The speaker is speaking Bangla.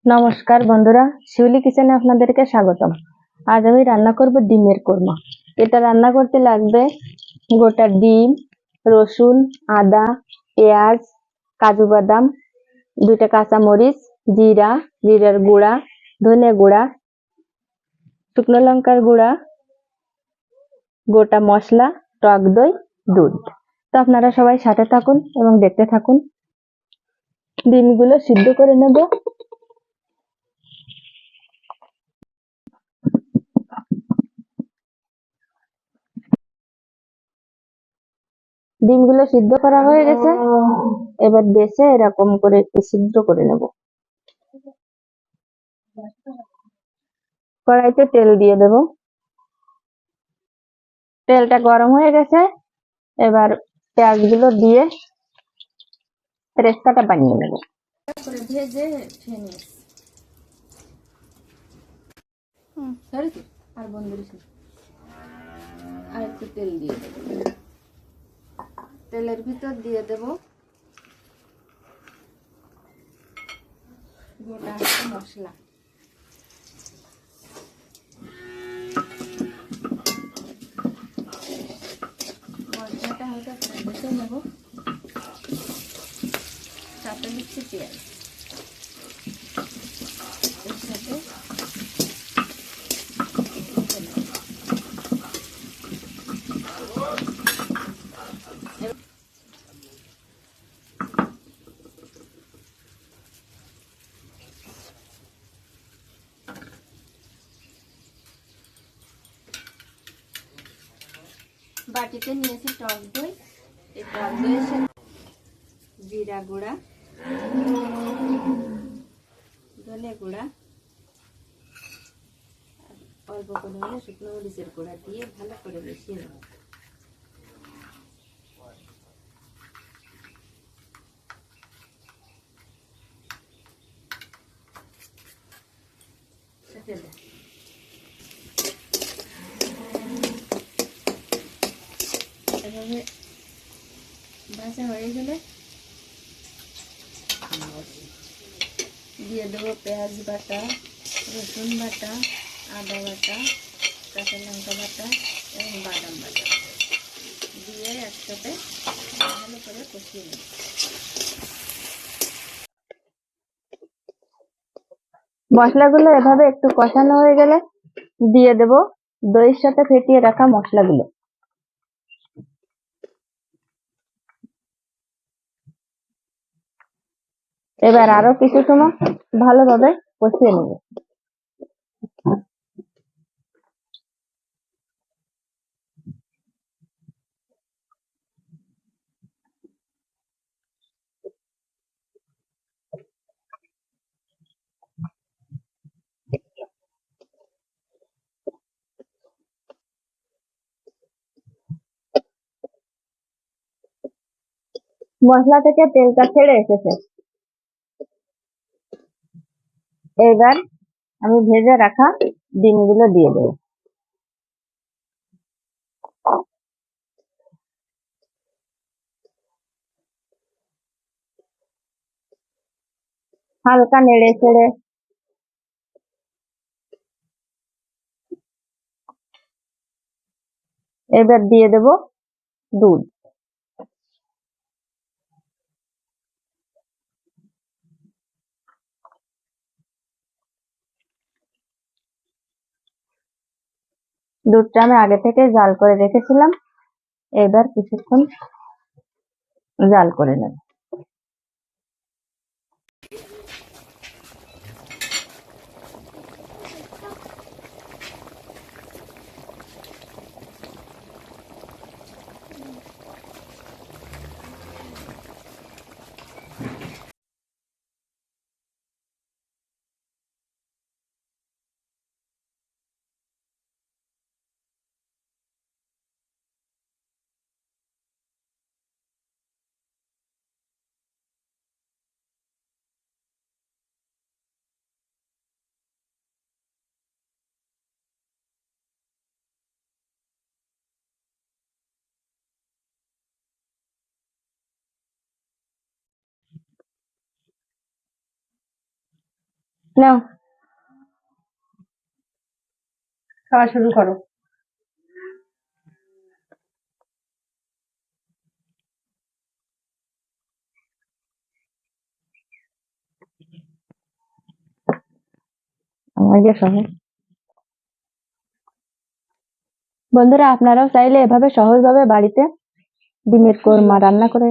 নমস্কার বন্ধুরা, শিউলি কিচেনে আপনাদেরকে স্বাগতম। আজ আমি রান্না করব ডিমের কোরমা। এটা রান্না করতে লাগবে গোটা ডিম, রসুন, আদা, পেঁয়াজ, কাজু বাদাম, 2টা কাঁচামরিচ, জিরা, জিরার গুঁড়া, ধনে গুঁড়া, শুকনো লঙ্কার গুঁড়া, গোটা মশলা, টক দই, দুধ। তো আপনারা সবাই সাথে থাকুন এবং দেখতে থাকুন। ডিমগুলো সিদ্ধ করে নেব। ডিমগুলো সিদ্ধ করা হয়ে গেছে, এবার বেছে এরকম করে একটু সিদ্ধ করে নেব। কড়াইতে তেল দিয়ে দেব। তেলটা গরম হয়ে গেছে, এবার পেঁয়াজগুলো দিয়ে রেস্তাটা বানিয়ে নেব। ভেজে আর আর একটু তেল দিয়ে দেব। তেলের ভিতর দিয়ে দেব গোটা মশলা। মশলাটা হালকা ভেজে নেব, সাথে দিচ্ছি পেঁয়াজ। এর সাথে বাটিতে নিয়েছি টক দই। এই টক দইয়ের সাথে জিরা গুঁড়া, ধনে গুঁড়া, অল্প করে হলে শুকনো মরিচের গুঁড়া দিয়ে ভালো করে মিশিয়ে নেব। এভাবে ভাজা হয়ে গেলে দিয়ে দেবো পেঁয়াজ বাটা, রসুন বাটা, আদা বাটা, কাঁচা লঙ্কা বাটা এবং বাদাম বাটা দিয়ে একসাথে ভালো করে কষিয়ে নেব। মশলাগুলো এভাবে একটু কষানো হয়ে গেলে দিয়ে দেব দইয়ের সাথে ফেটিয়ে রাখা মশলাগুলো। এবার আরো কিছু সময় ভালোভাবে কষিয়ে নেব। মশলা থেকে তেলটা ছেড়ে এসেছে, এবার আমি ভেজে রাখা ডিমগুলো দিয়ে দেবো। হালকা নেড়ে ছেড়ে এবার দিয়ে দেব দুধ। দুধটা আমি আগে থেকে জাল করে রেখেছিলাম, এবার কিছুক্ষণ জাল করে নেব। নাও খাওয়া শুরু করো। আমার গ্যাস হবে। বন্ধুরা, আপনারাও চাইলে এভাবে সহজভাবে বাড়িতে ডিমের কোরমা রান্না করে